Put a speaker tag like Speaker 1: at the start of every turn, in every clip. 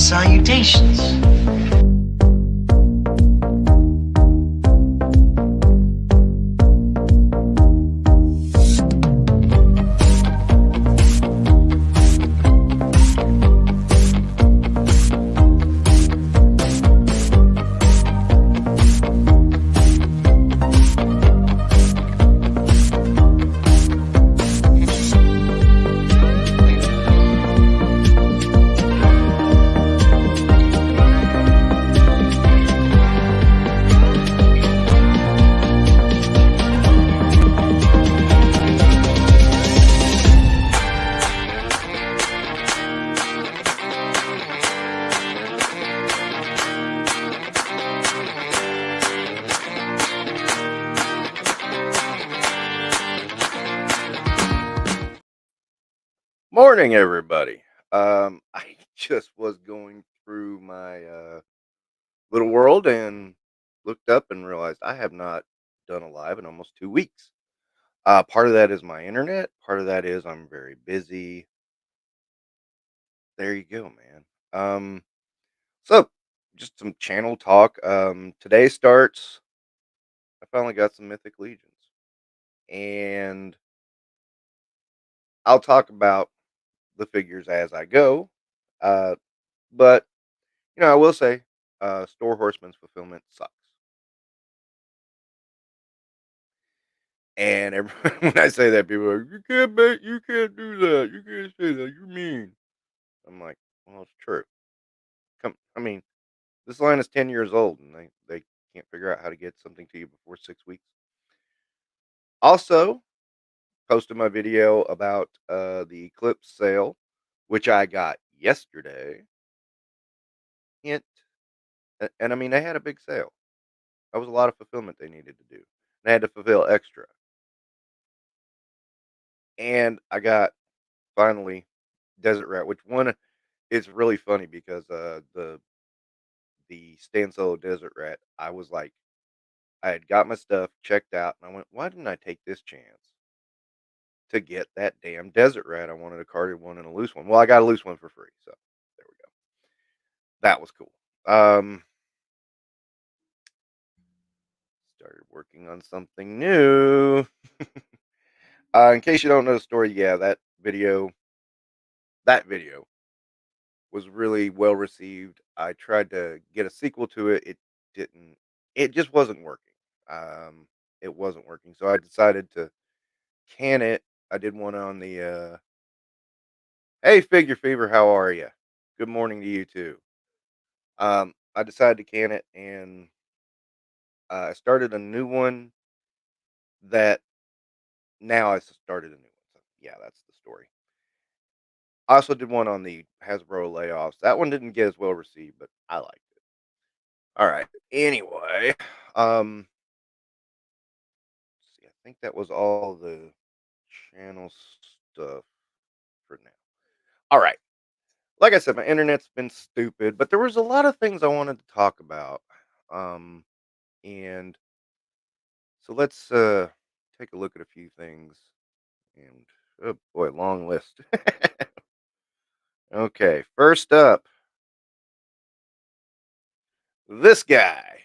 Speaker 1: salutations.
Speaker 2: Morning, everybody. I just was going through my little world and looked up and realized I have not done a live in almost 2 weeks. Part of that is my internet. Part of that is I'm very busy. There you go, man. So just some channel talk. Today starts. I finally got some Mythic Legions, and I'll talk about the figures as I go. Uh, but I will say, Store Horseman's fulfillment sucks. And when I say that, people are like, you can't do that, you can't say that, you're mean." I'm like, "Well, it's true." I mean, this line is 10 years old, and they can't figure out how to get something to you before 6 weeks. Also, posted my video about the Eclipse sale, which I got yesterday. Hint, and I mean, they had a big sale. That was a lot of fulfillment they needed to do. They had to fulfill extra, and I got finally Desert Rat, which one. It's really funny because, the Stand Solo Desert Rat, I was like I had got my stuff checked out, and I went, "Why didn't I take this chance to get that damn Desert Rat?" I wanted a carded one and a loose one. Well, I got a loose one for free, so there we go. That was cool. Um, Started working on something new. In case you don't know the story, yeah, that video was really well received. I tried to get a sequel to it. Didn't it just wasn't working. Um, it wasn't working. So I decided to can it. I did one on the hey Figure Fever, how are you? Good morning to you too. I decided to can it and I started a new one that now I started a new one. So yeah, that's the story. I also did one on the Hasbro layoffs. That one didn't get as well received, but I liked it. All right. Anyway, um, see, I think that was all the channel stuff for now. All right. Like I said, my internet's been stupid, but there was a lot of things I wanted to talk about. Um, and so let's take a look at a few things. And oh boy, long list. Okay, first up, this guy,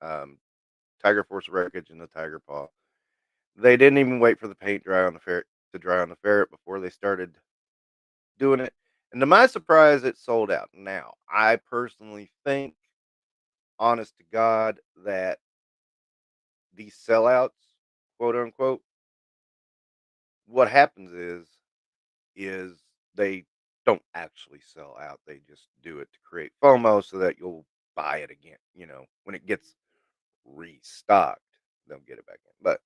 Speaker 2: um, Tiger Force Wreckage and the Tigerpaw. They didn't even wait for the paint dry on the ferret to dry on the ferret before they started doing it. And to my surprise, it sold out. Now, I personally think, honest to God, that these sellouts, quote unquote, what happens is they don't actually sell out. They just do it to create FOMO so that you'll buy it again. When it gets restocked, they'll get it back in. But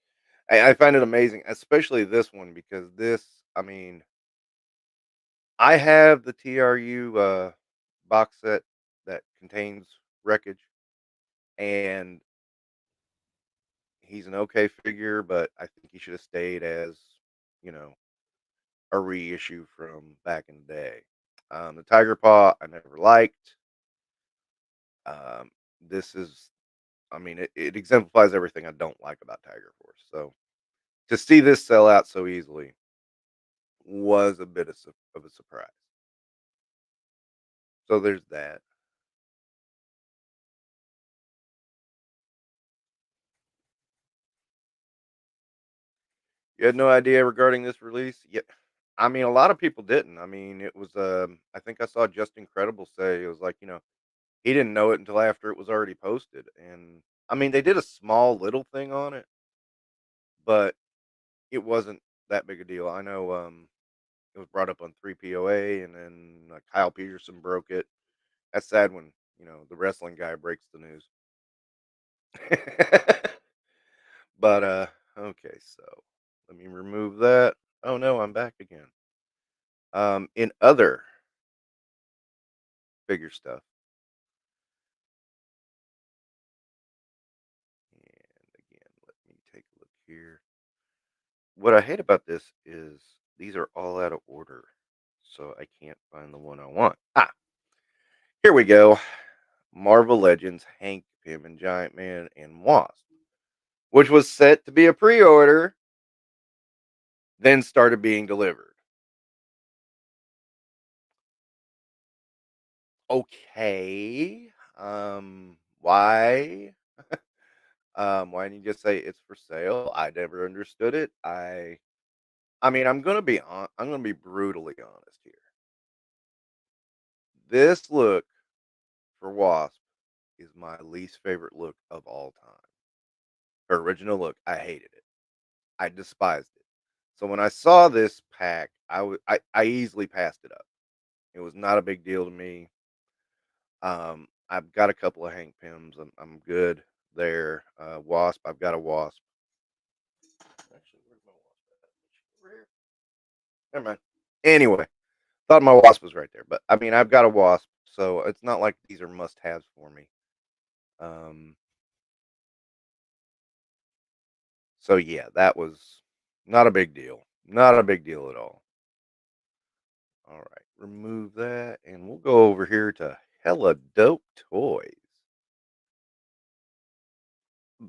Speaker 2: I find it amazing, especially this one, because I mean, I have the TRU box set that contains Wreckage, and he's an okay figure, but I think he should have stayed as, you know, a reissue from back in the day. The Tiger Paw I never liked. Um, this is, I mean, it exemplifies everything I don't like about Tiger Force. So to see this sell out so easily was a bit of a surprise. So there's that. You had no idea regarding this release? Yeah. I mean, a lot of people didn't. I mean, it was, I think I saw Just Incredible say it was like, he didn't know it until after it was already posted. And I mean, they did a small little thing on it, but it wasn't that big a deal. I know, it was brought up on 3POA, and then Kyle Peterson broke it. That's sad when, the wrestling guy breaks the news. But, okay, so let me remove that. Oh no, I'm back again. In other figure stuff, and again, let me take a look here. What I hate about this is these are all out of order, so I can't find the one I want. Here we go. Marvel Legends, Hank Pym and Giant Man and Wasp, which was set to be a pre-order, then started being delivered. Okay. Why? Why didn't you just say it's for sale? I never understood it. I mean, I'm gonna be brutally honest here. This look for Wasp is my least favorite look of all time. Her original look, I hated it. I despised it. So when I saw this pack, I easily passed it up. It was not a big deal to me. I've got a couple of Hank Pyms. I'm good there. Wasp, I've got a Wasp. Actually, where's my Wasp at? Is she over here? Never mind. Anyway, thought my Wasp was right there, but I mean, I've got a Wasp, so it's not like these are must-haves for me. Um, so yeah, that was not a big deal. Not a big deal at all. All right, remove that, and we'll go over here to Hella Dope Toys.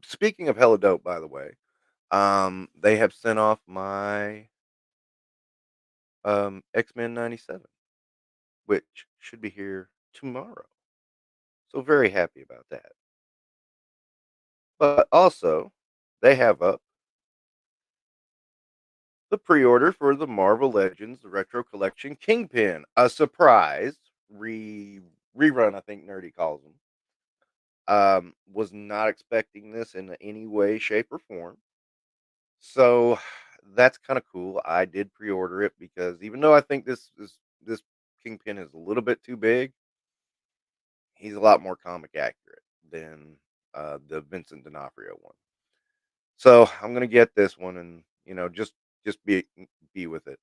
Speaker 2: Speaking of Hella Dope, by the way, they have sent off my X-Men 97, which should be here tomorrow. So very happy about that. But also, they have up the pre-order for the Marvel Legends Retro Collection Kingpin, a surprise rerun. I think Nerdy calls them. Was not expecting this in any way, shape, or form. So that's kind of cool. I did pre-order it because even though I think this Kingpin is a little bit too big, he's a lot more comic accurate than the Vincent D'Onofrio one. So I'm gonna get this one and just be with it.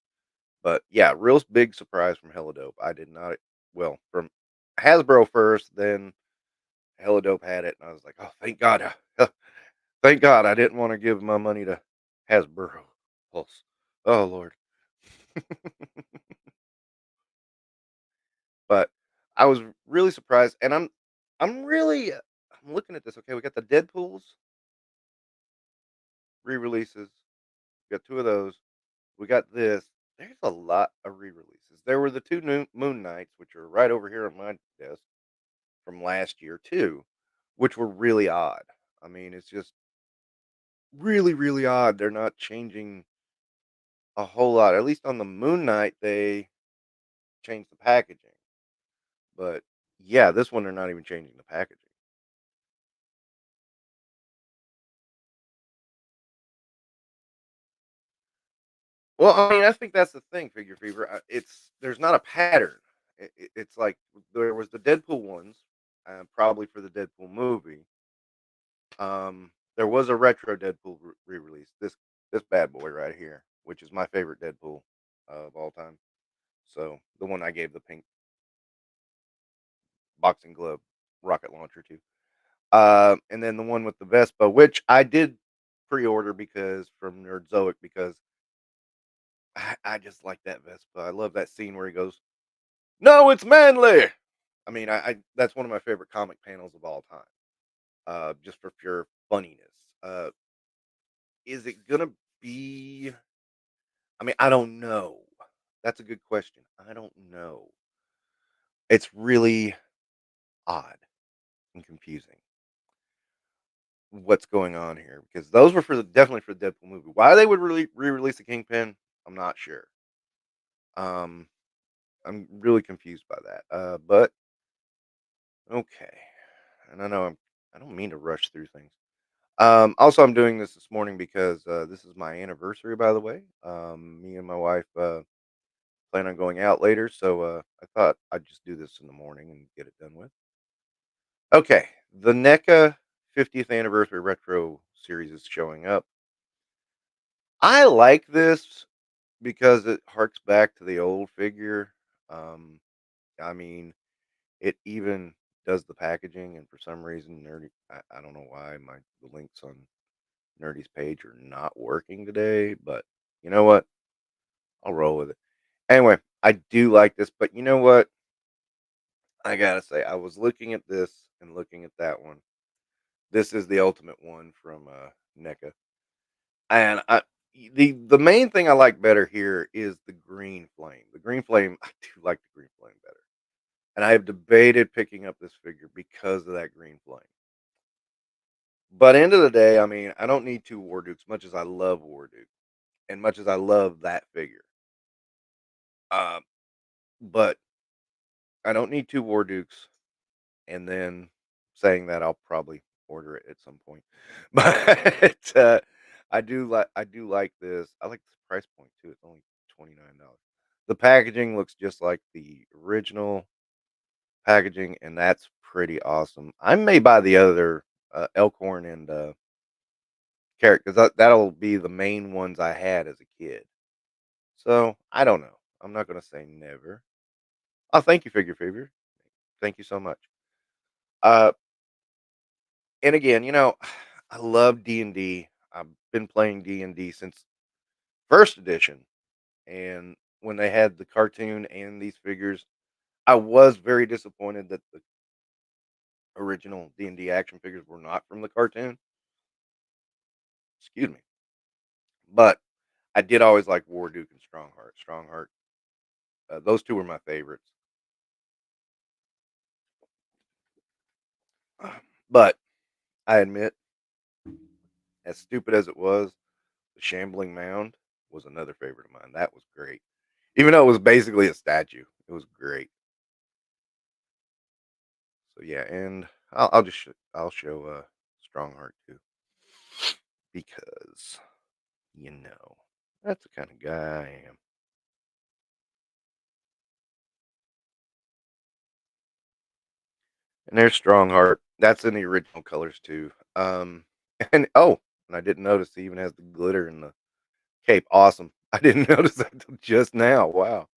Speaker 2: But yeah, real big surprise from Helidope. I did not well from Hasbro first, then Helidope had it, and I was like, oh thank God, thank God I didn't want to give my money to Hasbro. Pulse. Oh Lord. But I was really surprised, and I'm looking at this. Okay, we got the Deadpool's re-releases. We got two of those. We got this. There's a lot of re-releases. There were the two new Moon Knights, which are right over here on my desk from last year too, which were really odd. I mean, it's just really, really odd. They're not changing a whole lot. At least on the Moon Knight, they changed the packaging. But yeah, this one they're not even changing the packaging. Well, I mean, I think that's the thing, Figure Fever. It's there's not a pattern. It's like there was the Deadpool ones, probably for the Deadpool movie. There was a retro Deadpool re-release. This bad boy right here, which is my favorite Deadpool of all time. So the one I gave the pink boxing glove rocket launcher to. And then the one with the Vespa, which I did pre-order because from Nerdzoic because I just like that Vespa. I love that scene where he goes, "No, it's manly." I mean, I that's one of my favorite comic panels of all time. Just for pure funniness. Is it gonna be? I mean, I don't know. That's a good question. I don't know. It's really odd and confusing what's going on here because those were for the definitely for the Deadpool movie. Why they would really re-release the Kingpin, I'm not sure. Um, I'm really confused by that. But okay, and I don't mean to rush through things. Also, I'm doing this morning because this is my anniversary, by the way. Me and my wife plan on going out later, so I thought I'd just do this in the morning and get it done with. Okay, the NECA 50th anniversary retro series is showing up. I like this because it harks back to the old figure. Um, I mean, it even does the packaging, and for some reason, Nerdy. I don't know why the links on Nerdy's page are not working today, but you know what? I'll roll with it. Anyway, I do like this, but you know what? I gotta say, I was looking at this and looking at that one. This is the ultimate one from NECA, and the main thing I like better here is the green flame. The green flame, I do like the green flame better, and I have debated picking up this figure because of that green flame. But end of the day, I mean, I don't need two War Dukes, much as I love War Duke, and much as I love that figure. Uh, but I don't need two War Dukes. And then saying that, I'll probably order it at some point. But I do like this. I like this price point too. It's only $29. The packaging looks just like the original packaging, and that's pretty awesome. I may buy the other Elkhorn and Carrot because that'll be the main ones I had as a kid. So I don't know. I'm not gonna say never. Oh, thank you, Figure Fever. Thank you so much. Uh, and again, I love D&D. I've been playing D&D since first edition, and when they had the cartoon and these figures, I was very disappointed that the original D&D action figures were not from the cartoon. Excuse me. But I did always like War Duke and Strongheart. Strongheart, those two were my favorites. But I admit, as stupid as it was, the Shambling Mound was another favorite of mine. That was great. Even though it was basically a statue, it was great. So yeah, and I'll show Strongheart too because that's the kind of guy I am. And there's Strongheart. That's in the original colors too. And and I didn't notice he even has the glitter in the cape. Awesome. I didn't notice that till just now. Wow.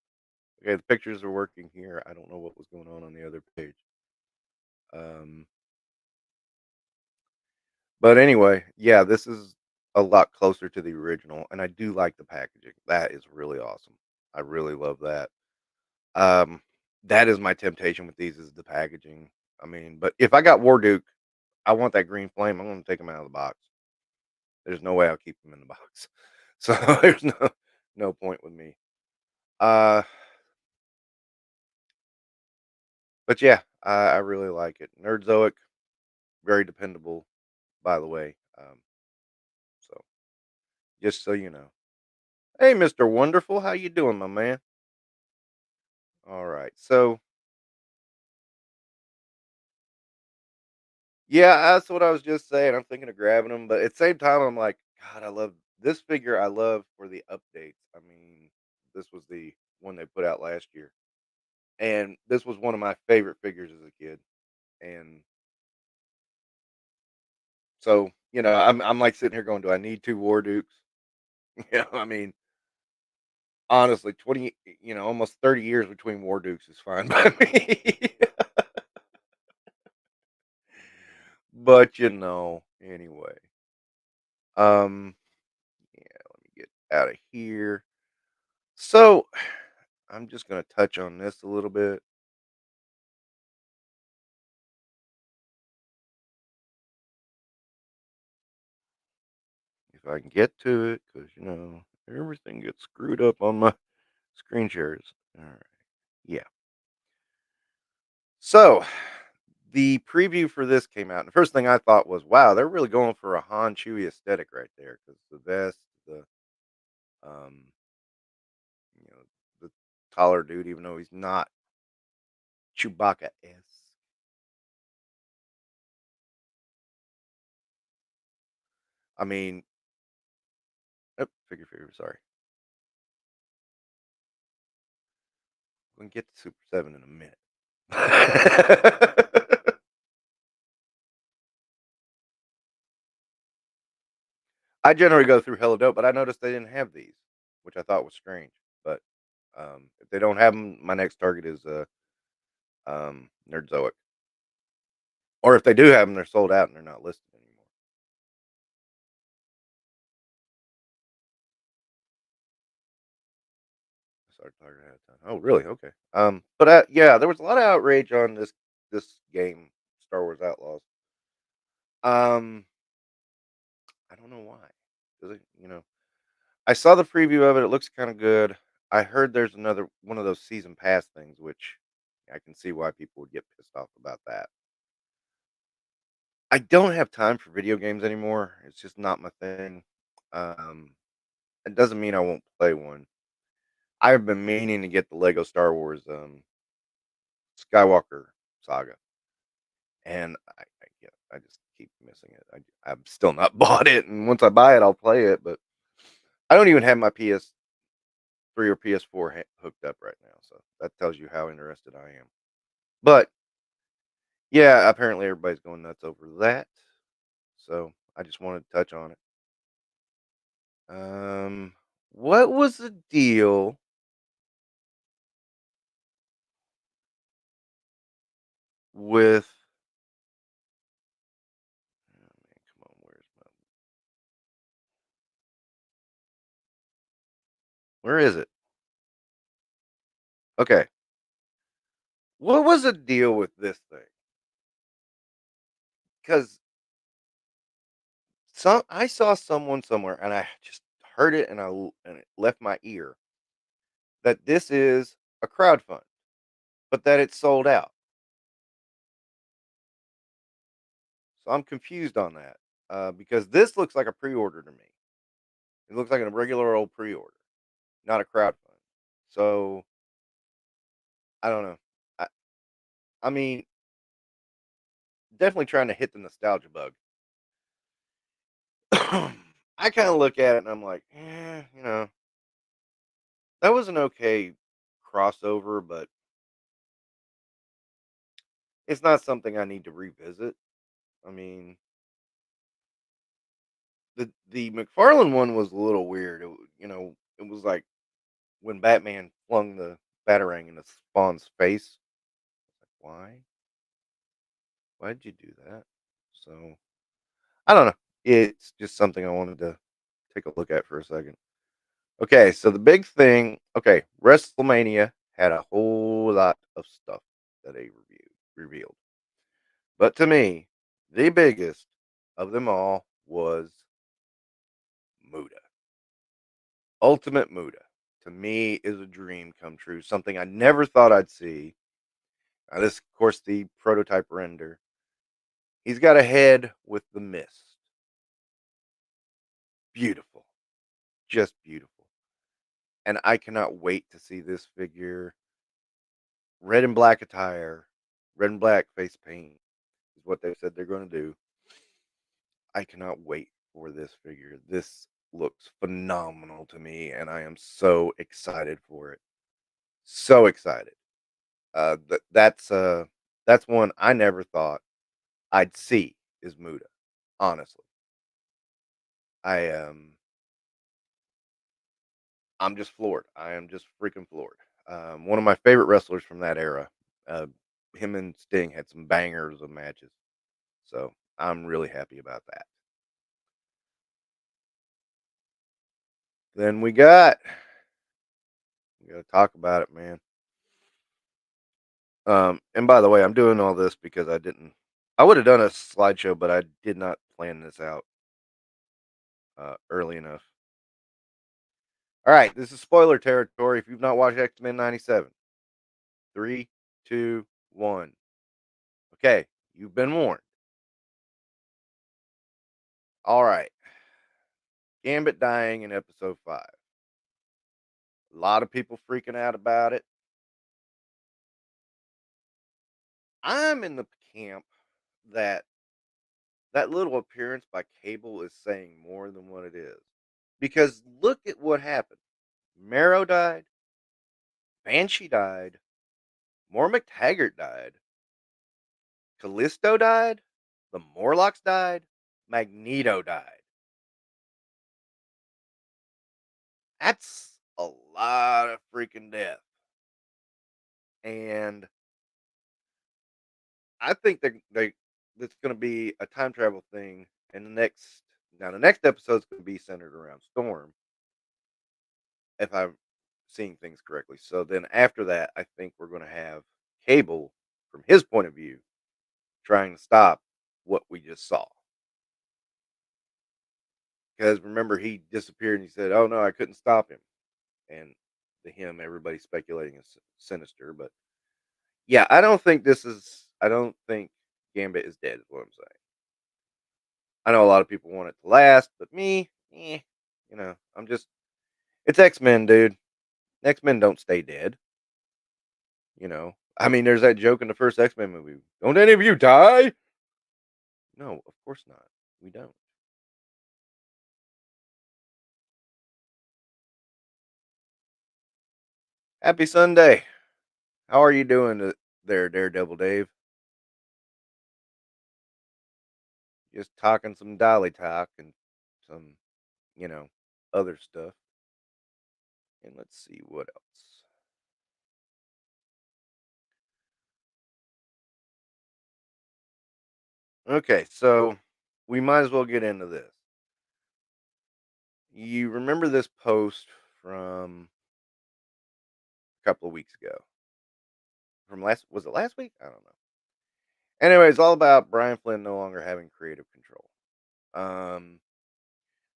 Speaker 2: Okay, the pictures are working here. I don't know what was going on the other page. Um, but anyway, yeah, this is a lot closer to the original, and I do like the packaging. That is really awesome. I really love that. Um, that is my temptation with these is the packaging. I mean, but if I got War Duke, I want that green flame. I'm going to take them out of the box. There's no way I'll keep them in the box. So there's no point with me. Uh, but yeah, I really like it. Nerdzoic, very dependable, by the way. So just so you know. Hey, Mr. Wonderful, how you doing, my man? All right. So yeah, that's what I was just saying. I'm thinking of grabbing them, but at the same time, I'm like, God, I love this figure. I love for the updates. I mean, this was the one they put out last year, and this was one of my favorite figures as a kid. And so, I'm like sitting here going, do I need two War Dukes? I mean, honestly, 20, almost 30 years between War Dukes is fine by me. But anyway, um, yeah, let me get out of here. So, I'm just going to touch on this a little bit. If I can get to it, because, everything gets screwed up on my screen shares. All right. Yeah. So, the preview for this came out, and the first thing I thought was, "Wow, they're really going for a Han Chewie aesthetic right there." Because the vest, the um, you know, the taller dude, even though he's not Chewbacca-esque. I mean, figure. Sorry, we can get to Super 7 in a minute. I generally go through Hello Dope, but I noticed they didn't have these, which I thought was strange. But if they don't have them, my next target is Nerdzoic. Or if they do have them, they're sold out and they're not listed anymore. Sorry, target ahead of time. Oh, really? Okay. But yeah, there was a lot of outrage on this game, Star Wars Outlaws. Um, I don't know why. 'Cause I saw the preview of it. It looks kind of good. I heard there's another one of those season pass things, which I can see why people would get pissed off about that. I don't have time for video games anymore. It's just not my thing. Um, it doesn't mean I won't play one. I've been meaning to get the Lego Star Wars Skywalker saga, and I just keep missing it. I'm still not bought it, and once I buy it, I'll play it. But I don't even have my PS3 or PS4 hooked up right now, so that tells you how interested I am. But yeah, apparently everybody's going nuts over that, so I just wanted to touch on it. Um, what was the deal with? Oh man, come on, where is it? Okay, what was the deal with this thing? Because I saw someone somewhere, and I just heard it, and it left my ear that this is a crowd fund, but that it's sold out. So I'm confused on that because this looks like a pre-order to me. It looks like a regular old pre-order, not a crowd fund. So I don't know. I, I mean, definitely trying to hit the nostalgia bug. I kind of look at it and I'm like, that was an okay crossover, but it's not something I need to revisit. I mean, the McFarlane one was a little weird. It was like when Batman flung the batarang into Spawn's face. Like, why? Why'd you do that? So I don't know. It's just something I wanted to take a look at for a second. Okay, so the big thing. Okay, WrestleMania had a whole lot of stuff that they revealed, but to me, the biggest of them all was Muda. Ultimate Muda, to me, is a dream come true, something I never thought I'd see. Now, this, of course, the prototype render. He's got a head with the mist. Beautiful, just beautiful. And I cannot wait to see this figure. Red and black attire, red and black face paint is what they said they're going to do. I cannot wait for this figure. This looks phenomenal to me, and I am so excited for it. So excited. That's one I never thought I'd see is Muda. Honestly, I I'm just floored. I am just freaking floored. One of my favorite wrestlers from that era. Uh, him and Sting had some bangers of matches, so I'm really happy about that. Then we got to talk about it, man. And by the way, I'm doing all this because I would have done a slideshow, but I did not plan this out early enough. All right, this is spoiler territory. If you've not watched X Men '97, 3, 2, 1. Okay, you've been warned. All right. Gambit dying in episode 5. A lot of people freaking out about it. I'm in the camp that that little appearance by Cable is saying more than what it is. Because look at what happened. Marrow died, Banshee died, Mormon Taggart died, Callisto died, the Morlocks died, Magneto died. That's a lot of freaking death. And I think they it's going to be a time travel thing, and the next episode's going to be centered around Storm, if I'm seeing things correctly. So then after that, I think we're going to have Cable, from his point of view, trying to stop what we just saw. Because remember, he disappeared and he said, "Oh no, I couldn't stop him." And to him, everybody's speculating is Sinister, but yeah, I don't think this is. I don't think Gambit is dead. Is what I'm saying. I know a lot of people want it to last, but me, I'm just. It's X Men, dude. X Men don't stay dead. I mean, there's that joke in the first X Men movie. Don't any of you die? No, of course not. We don't. Happy Sunday. How are you doing there, Daredevil Dave? Just talking some dolly talk and some, you know, other stuff. And let's see what else. Okay, so we might as well get into this. You remember this post from a couple of weeks ago? From last was it last week? I don't know. Anyway, it's all about Brian Flynn no longer having creative control. Um,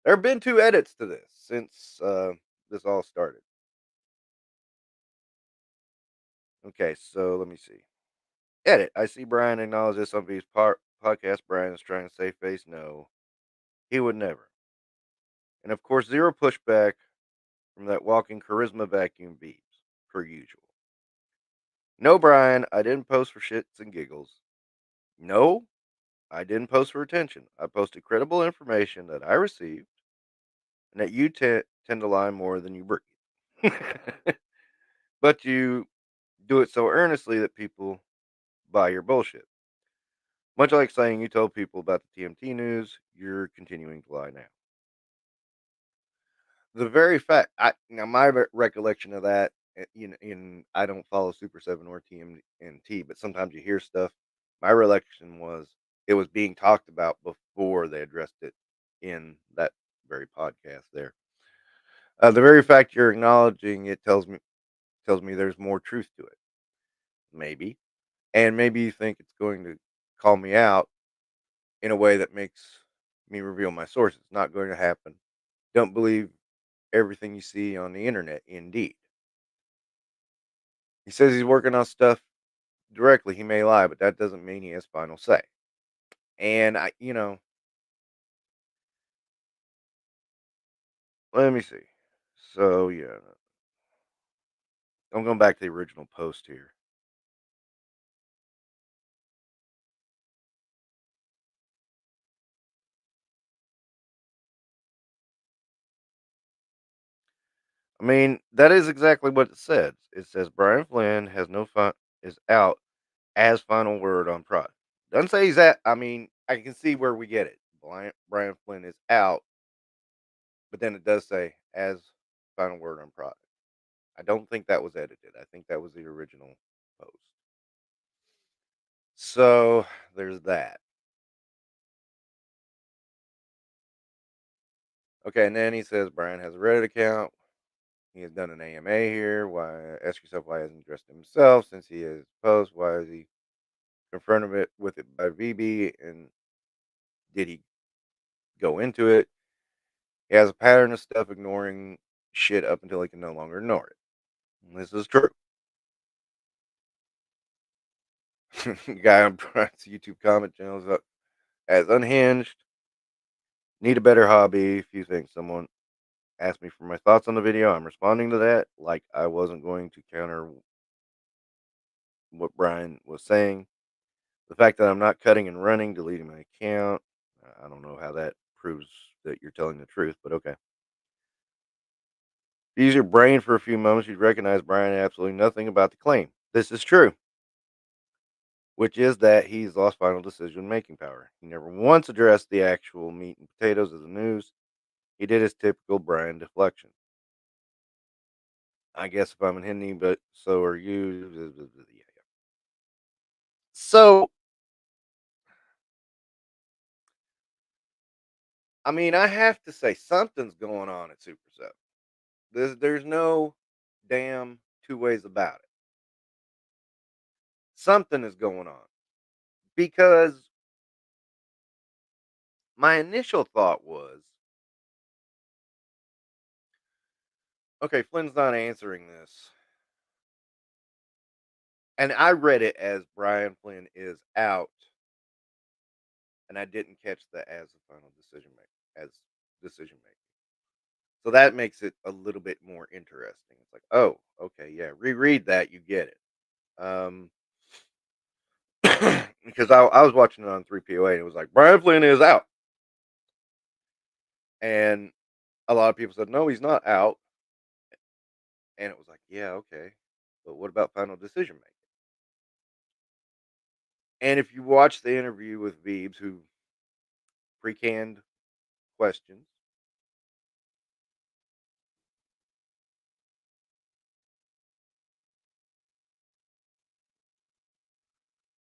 Speaker 2: there have been 2 edits to this since this all started. Okay, so let me see. Edit. I see Brian acknowledge this on his podcast. Brian is trying to save face. No, he would never. And of course, zero pushback from that walking charisma vacuum beeps, per usual. No, Brian, I didn't post for shits and giggles. No, I didn't post for attention. I posted credible information that I received and that you tend to lie more than you breathe. But you do it so earnestly that people buy your bullshit. Much like saying you told people about the TMT news, you're continuing to lie now. The very fact, now my recollection of that, I don't follow Super Seven or TMNT, but sometimes you hear stuff. My recollection was it was being talked about before they addressed it in that very podcast. There, the very fact you're acknowledging it tells me there's more truth to it. Maybe, and maybe you think it's going to call me out in a way that makes me reveal my sources. Not going to happen. Don't believe everything you see on the internet. Indeed. He says he's working on stuff directly. He may lie, but that doesn't mean he has final say. And let me see. So yeah, I'm going back to the original post here. I mean, that is exactly what it says. It says Brian Flynn has no fun is out as final word on product. Doesn't say he's at. I mean, I can see where we get it. Brian Flynn is out, but then it does say as final word on product. I don't think that was edited. I think that was the original post. So there's that. Okay, and then he says Brian has a Reddit account. He has done an AMA here. Why? Ask yourself why he hasn't addressed himself since he has post. Why is he confronted with it by VB? And did he go into it? He has a pattern of stuff ignoring shit up until he can no longer ignore it. And this is true. Guy on Brian's YouTube comment channel is as unhinged. Need a better hobby. Few things. Someone asked me for my thoughts on the video. I'm responding to that like I wasn't going to counter what Brian was saying. The fact that I'm not cutting and running, deleting my account. I don't know how that proves that you're telling the truth, but okay. Use your brain for a few moments, you'd recognize Brian absolutely nothing about the claim. This is true, which is that he's lost final decision making power. He never once addressed the actual meat and potatoes of the news. He did his typical Brian deflection. I guess if I'm an Hindi, but so are you. So, I mean, I have to say something's going on at Super 7. There's no damn two ways about it. Something is going on because my initial thought was, okay, Flynn's not answering this. And I read it as Brian Flynn is out, and I didn't catch the as the final decision maker as decision maker. So that makes it a little bit more interesting. It's like, oh, okay, yeah, reread that, you get it. Because I was watching it on 3POA and it was like Brian Flynn is out, and a lot of people said no, he's not out, and it was like, yeah, okay, but what about final decision making? And if you watch the interview with Beebs, who pre-canned questions,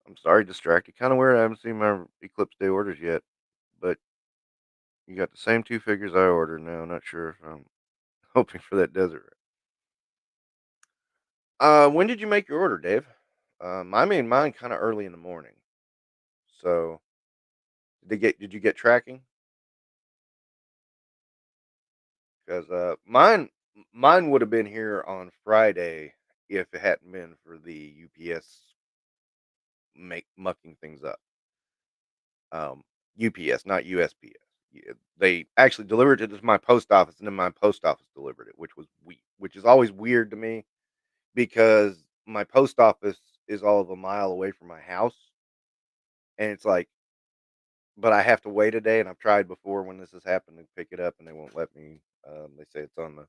Speaker 2: I'm sorry, distracted. Kind of weird. I haven't seen my Eclipse Day orders yet, but you got the same two figures I ordered now. Not sure if I'm hoping for that desert. When did you make your order, Dave? I made mine kind of early in the morning. So did you get tracking? Because mine would have been here on Friday if it hadn't been for the UPS make mucking things up. UPS, not USPS. Yeah, they actually delivered it to my post office, and then my post office delivered it, which is always weird to me because my post office is all of a mile away from my house, and it's like, but I have to wait a day, and I've tried before when this has happened to pick it up, and they won't let me. They say it's on the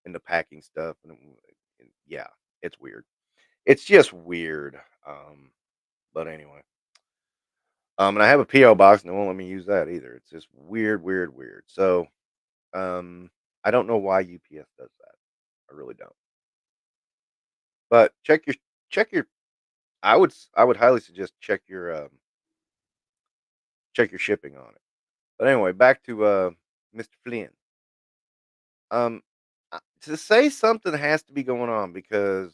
Speaker 2: in the packing stuff, and yeah, it's weird. It's just weird. But anyway, and I have a PO box, and they won't let me use that either. It's just weird, weird, weird. So, I don't know why UPS does that. I really don't. But check your. I would highly suggest check your shipping on it. But anyway, back to Mr. Flynn. To say something has to be going on because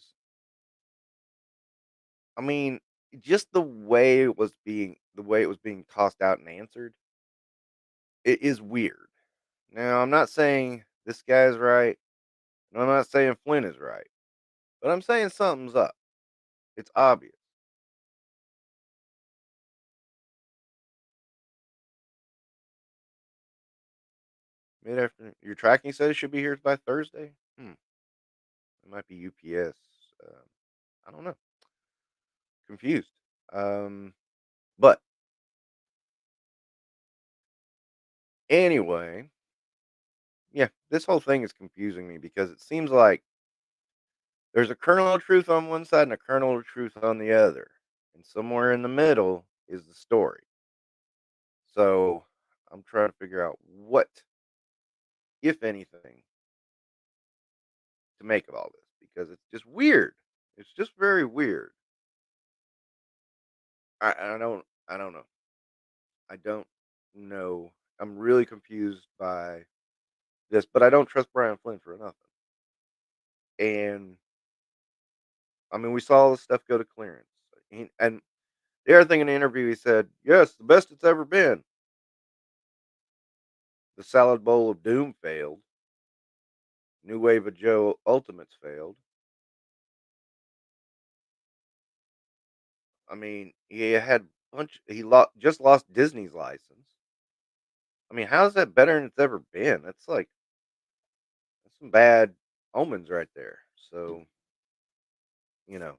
Speaker 2: I mean, just the way it was being tossed out and answered, it is weird. Now, I'm not saying this guy's right, and I'm not saying Flynn is right, but I'm saying something's up. It's obvious. Mid afternoon. Your tracking says it should be here by Thursday. It might be UPS. I don't know. Confused. Um, but anyway, yeah, this whole thing is confusing me because it seems like there's a kernel of truth on one side and a kernel of truth on the other, and somewhere in the middle is the story. So I'm trying to figure out what, if anything, to make of all this because it's just weird. It's just very weird. I don't know. I don't know. I'm really confused by this, but I don't trust Brian Flynn for nothing. And I mean, we saw all this stuff go to clearance. And the other thing in the interview, he said, "Yes, the best it's ever been." The Salad Bowl of Doom failed. New Wave of Joe Ultimates failed. I mean, he had just lost Disney's license. I mean, how is that better than it's ever been? That's some bad omens right there. So, you know,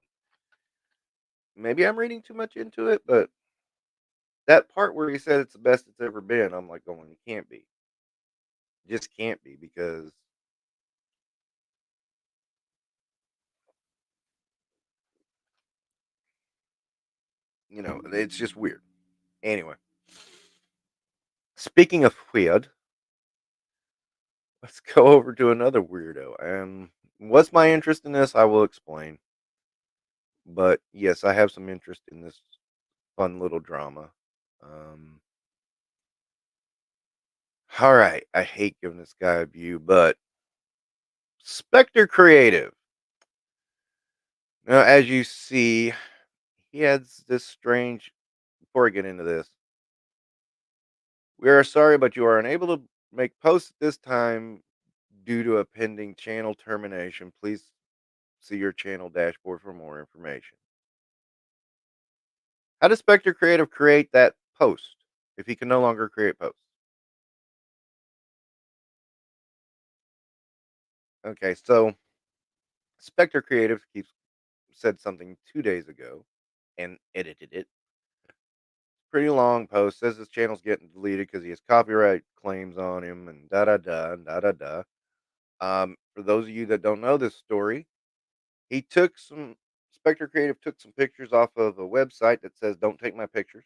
Speaker 2: maybe I'm reading too much into it, but that part where he said it's the best it's ever been, I'm like going, it can't be. It just can't be because, it's just weird. Anyway, speaking of weird, let's go over to another weirdo. And what's my interest in this? I will explain. But yes, I have some interest in this fun little drama. Um, all right, I hate giving this guy a view, but Spectre Creative. Now, as you see, he has this strange. Before I get into this, we are sorry, but you are unable to make posts at this time due to a pending channel termination. Please see your channel dashboard for more information. How does Spectre Creative create that post if he can no longer create posts? Okay, so Spectre Creative keeps said something 2 days ago and edited it. Pretty long post. Says his channel's getting deleted because he has copyright claims on him and da da da and da da da. For those of you that don't know this story, he took some Spectre Creative took some pictures off of a website that says "Don't take my pictures"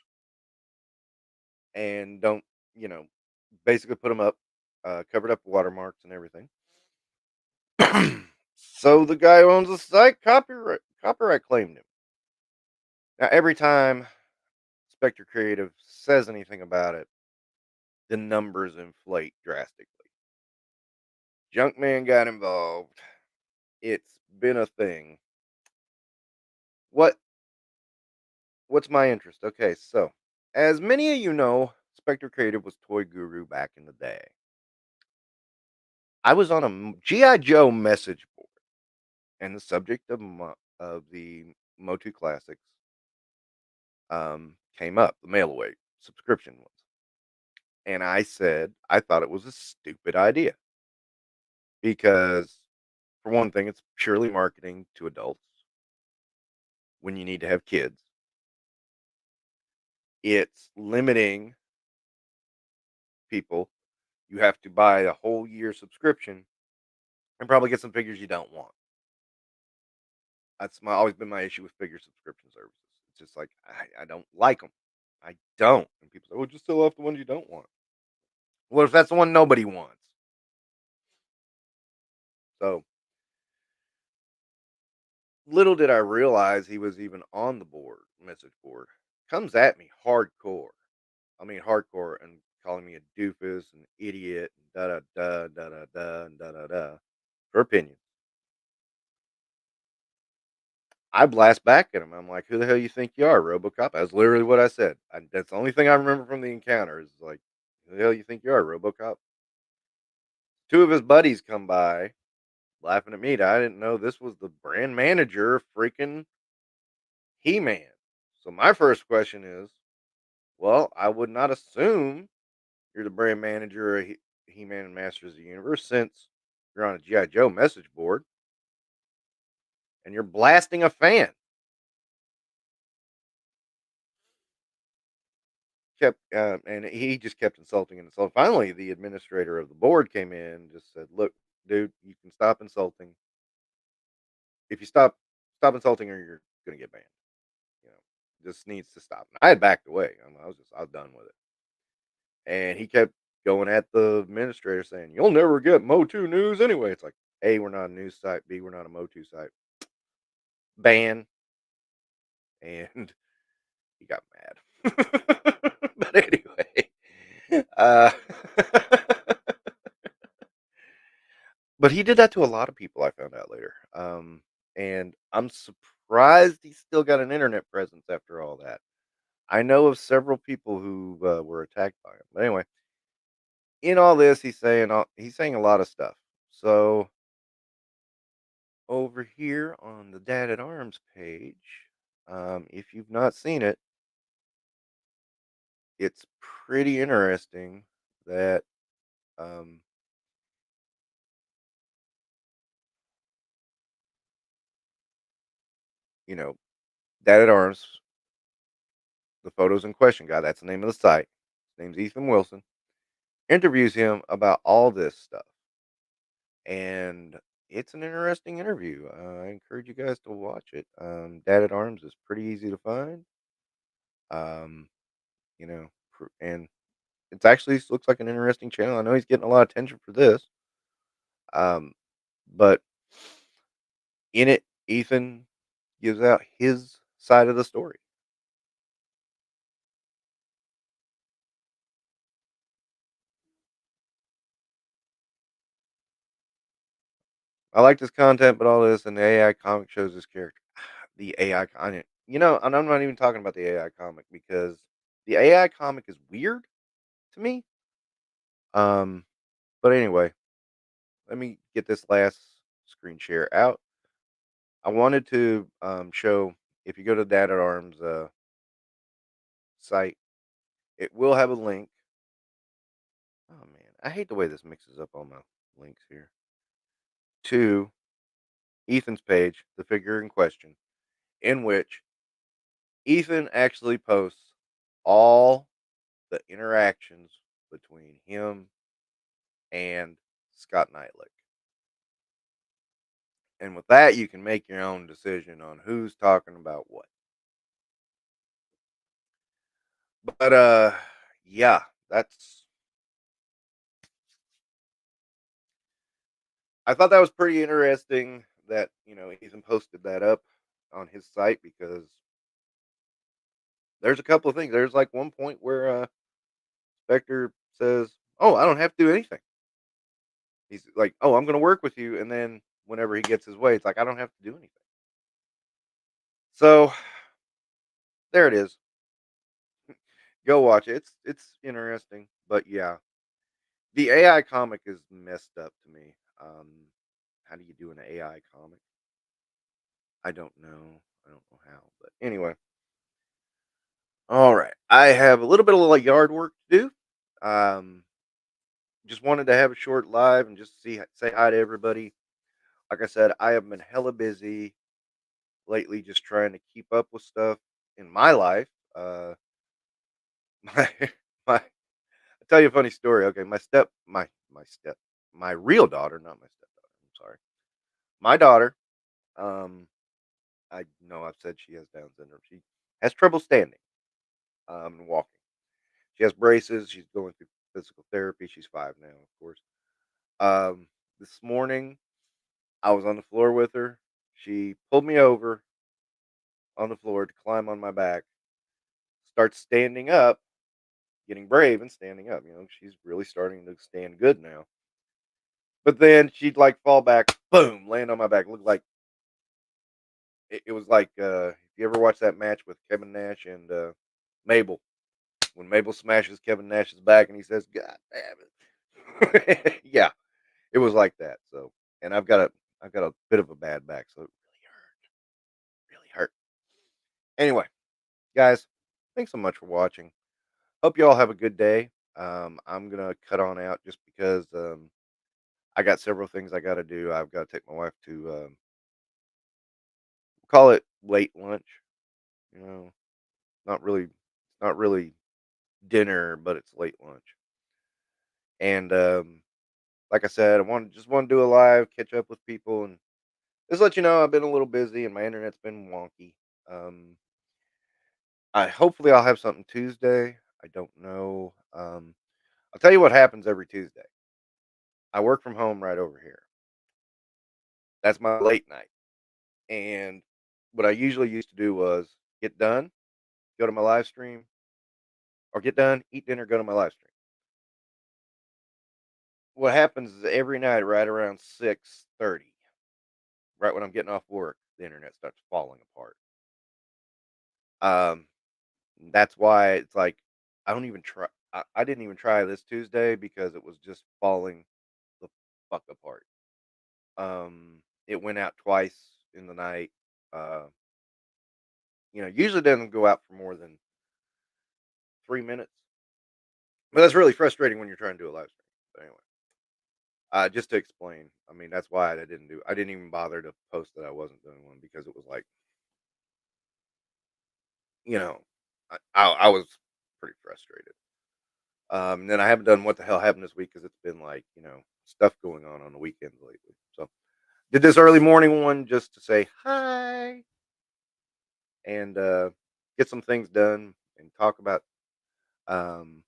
Speaker 2: and don't you know basically put them up, covered up watermarks and everything. So the guy who owns the site copyright claimed him. Now every time Spectre Creative says anything about it, the numbers inflate drastically. Junkman got involved. It's been a thing. What what's my interest? Okay, so as many of you know, Spectre Creative was Toy Guru back in the day. I was on a GI Joe message board, and the subject of the Motu Classics came up, the mail away subscription ones, and I said I thought it was a stupid idea because, for one thing, it's purely marketing to adults when you need to have kids. It's limiting people. You have to buy a whole year subscription and probably get some figures you don't want. That's always been my issue with figure subscription services. It's just like I don't like them. I don't. And people say, "Well, just sell off the ones you don't want." What if that's the one nobody wants? So little did I realize he was even on the message board. Comes at me hardcore. I mean hardcore, and calling me a doofus, an idiot, and da da da da da da and da da da for opinion. I blast back at him. I'm like, "Who the hell you think you are, RoboCop?" That's literally what I said. That's the only thing I remember from the encounter is like, "Who the hell you think you are, RoboCop?" Two of his buddies come by laughing at me. I didn't know this was the brand manager of freaking He-Man. So my first question is, well, I would not assume you're the brand manager of He-Man and Masters of the Universe since you're on a GI Joe message board and you're blasting a fan. And he just kept insulting and insulting. Finally, the administrator of the board came in and just said, "Look, dude, you can stop insulting. If you stop insulting her, you're gonna get banned. You know, this needs to stop." And I had backed away. I was done with it. And he kept going at the administrator saying, "You'll never get Motu news anyway." It's like, A, we're not a news site. B, we're not a Motu site. Ban. And he got mad. But anyway, but he did that to a lot of people, I found out later. And I'm surprised he still got an internet presence after all that. I know of several people who were attacked by him. But anyway, in all this, he's saying a lot of stuff. So over here on the Dad at Arms page. If you've not seen it, it's pretty interesting that um, you know, Dad at Arms, the photos in question guy, that's the name of the site. His name's Ethan Wilson. Interviews him about all this stuff. And it's an interesting interview. I encourage you guys to watch it. Dad at Arms is pretty easy to find. Um, and it's actually looks like an interesting channel. I know he's getting a lot of attention for this. Um, but in it, Ethan gives out his side of the story. I like this content, but all this and the AI comic shows this character. The AI comic, and I'm not even talking about the AI comic because the AI comic is weird to me. Um, but anyway, let me get this last screen share out. I wanted to show if you go to Dad at Arms site, it will have a link. Oh man, I hate the way this mixes up all my links here to Ethan's page, the figure in question, in which Ethan actually posts all the interactions between him and Scott Knightlick. And with that, you can make your own decision on who's talking about what. But yeah, that's I thought that was pretty interesting that, Ethan posted that up on his site because there's a couple of things. There's like one point where Spectre says, "Oh, I don't have to do anything." He's like, "Oh, I'm going to work with you," and then whenever he gets his way, it's like, "I don't have to do anything." So there it is. Go watch it. It's interesting, but yeah, the AI comic is messed up to me. How do you do an AI comic? I don't know. I don't know how, but anyway. All right. I have a little bit of like yard work to do. Just wanted to have a short live and just say hi to everybody. Like I said, I have been hella busy lately, just trying to keep up with stuff in my life. My my. I'll tell you a funny story. Okay, my real daughter, not my stepdaughter. I'm sorry. My daughter. Um, I know I've said she has Down syndrome. She has trouble standing. And walking. She has braces. She's going through physical therapy. She's 5 now, of course. This morning I was on the floor with her. She pulled me over on the floor to climb on my back, starts standing up, getting brave and standing up. She's really starting to stand good now. But then she'd like fall back, boom, land on my back. Looked like it was like if you ever watch that match with Kevin Nash and Mabel, when Mabel smashes Kevin Nash's back and he says, "God damn it." Yeah, it was like that. So, and I've got a bit of a bad back, so it really hurt. Anyway, guys, thanks so much for watching. Hope you all have a good day. I'm gonna cut on out just because I got several things I got to do. I've got to take my wife to call it late lunch. You know, not really dinner, but it's late lunch. And like I said, I want to do a live, catch up with people, and just let you know I've been a little busy and my internet's been wonky. Um, I hopefully I'll have something Tuesday. I don't know. I'll tell you what happens every Tuesday. I work from home right over here. That's my late night. And what I usually used to do was get done, go to my live stream, or get done, eat dinner, go to my live stream. What happens is every night right around 6:30, right when I'm getting off work, the internet starts falling apart. Um, that's why it's like I don't even try. I didn't even try this Tuesday because it was just falling the fuck apart. It went out twice in the night. Uh, Usually doesn't go out for more than 3 minutes. But that's really frustrating when you're trying to do a live stream. But anyway, just to explain, I mean, that's why I didn't even bother to post that I wasn't doing one because it was like, you know, I was pretty frustrated. And then I haven't done what the hell happened this week because it's been like, stuff going on the weekends lately. So did this early morning one just to say hi and get some things done and um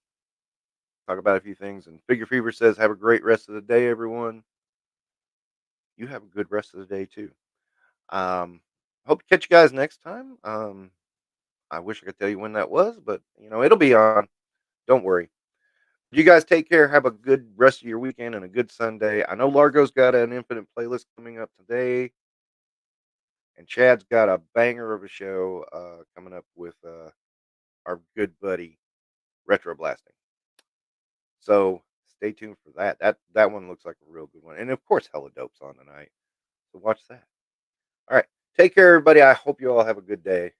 Speaker 2: talk about a few things. And Figure Fever says, "Have a great rest of the day, everyone. You have a good rest of the day too." Um, Hope to catch you guys next time. I wish I could tell you when that was, but it'll be on. Don't worry. You guys take care. Have a good rest of your weekend and a good Sunday. I know Largo's got an infinite playlist coming up today, and Chad's got a banger of a show coming up with our good buddy Retro Blasting. So stay tuned for that. That one looks like a real good one, and of course, Hella Dope's on tonight. So watch that. All right, take care, everybody. I hope you all have a good day.